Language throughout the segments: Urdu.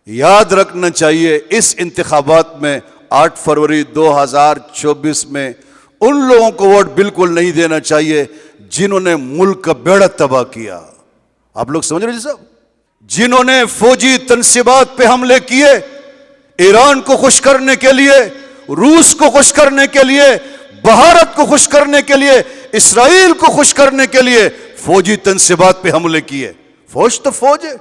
یاد رکھنا چاہیے اس انتخابات میں 8 فروری 2024 میں ان لوگوں کو ووٹ بالکل نہیں دینا چاہیے جنہوں نے ملک کا بیڑا تباہ کیا. آپ لوگ سمجھ رہے ہیں صاحب؟ جنہوں نے فوجی تنصیبات پہ حملے کیے، ایران کو خوش کرنے کے لیے، روس کو خوش کرنے کے لیے، بھارت کو خوش کرنے کے لیے، اسرائیل کو خوش کرنے کے لیے فوجی تنصیبات پہ حملے کیے. فوج تو فوج ہے.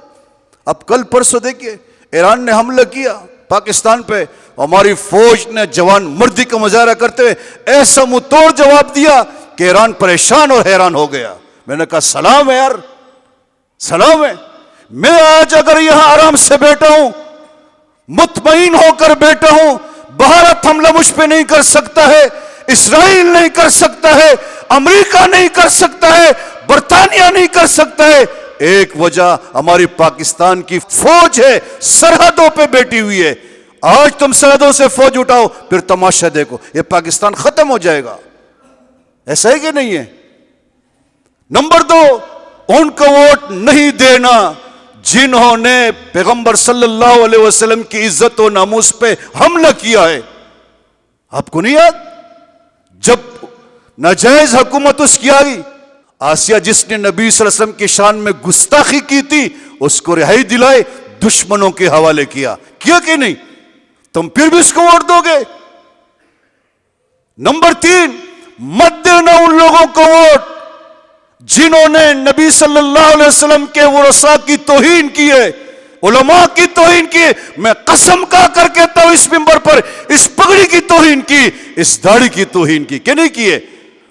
اب کل پرسوں دیکھیے ایران نے حملہ کیا پاکستان پہ، ہماری فوج نے جوان مردی کا مظاہرہ کرتے ہوئے ایسا منہ توڑ جواب دیا کہ ایران پریشان اور حیران ہو گیا. میں نے کہا سلام ہے یار، سلام ہے. میں آج اگر یہاں آرام سے بیٹھا ہوں، مطمئن ہو کر بیٹھا ہوں، بھارت حملہ مجھ پہ نہیں کر سکتا ہے، اسرائیل نہیں کر سکتا ہے، امریکہ نہیں کر سکتا ہے، برطانیہ نہیں کر سکتا ہے. ایک وجہ ہماری پاکستان کی فوج ہے، سرحدوں پہ بیٹھی ہوئی ہے. آج تم سرحدوں سے فوج اٹھاؤ پھر تماشا دیکھو، یہ پاکستان ختم ہو جائے گا. ایسا ہے کہ نہیں ہے؟ نمبر 2، ان کو ووٹ نہیں دینا جنہوں نے پیغمبر صلی اللہ علیہ وسلم کی عزت و ناموس پہ حملہ کیا ہے. آپ کو نہیں یاد جب ناجائز حکومت اس کی آئی، آسیہ جس نے نبی صلی اللہ علیہ وسلم کی شان میں گستاخی کی تھی اس کو رہائی دلائے، دشمنوں کے حوالے کیا کہ نہیں؟ تم پھر بھی اس کو ووٹ دو گے؟ نمبر 3، مت دینا ان لوگوں کو ووٹ جنہوں نے نبی صلی اللہ علیہ وسلم کے ورثاء کی توہین کی ہے، علماء کی توہین کی. میں قسم کھا کر کہتا ہوں اس منبر پر، اس پگڑی کی توہین کی، اس داڑھی کی توہین کی کہ نہیں کی ہے؟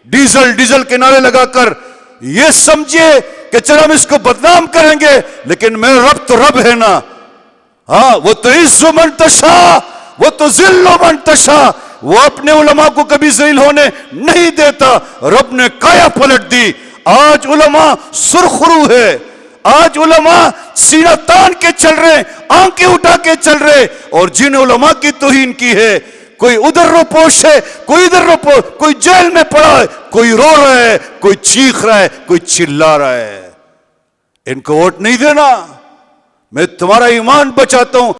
ڈیزل کے نعرے لگا کر یہ سمجھے کہ چلو ہم اس کو بدنام کریں گے، لیکن میرا رب تو رب ہے نا. ہاں، وہ تو عز من تشاء وہ تو ذل من تشاء، وہ اپنے علماء کو کبھی ذلیل ہونے نہیں دیتا. رب نے کایا پلٹ دی. آج علماء سرخرو ہے، آج علماء سینہ تان کے چل رہے، آنکھیں اٹھا کے چل رہے. اور جن علماء کی توہین کی ہے، کوئی ادھر روپوش ہے، کوئی ادھر روپوش، کوئی جیل میں پڑا ہے، کوئی رو رہا ہے، کوئی چیخ رہا ہے، کوئی چلا رہا ہے. ان کو ووٹ نہیں دینا. میں تمہارا ایمان بچاتا ہوں.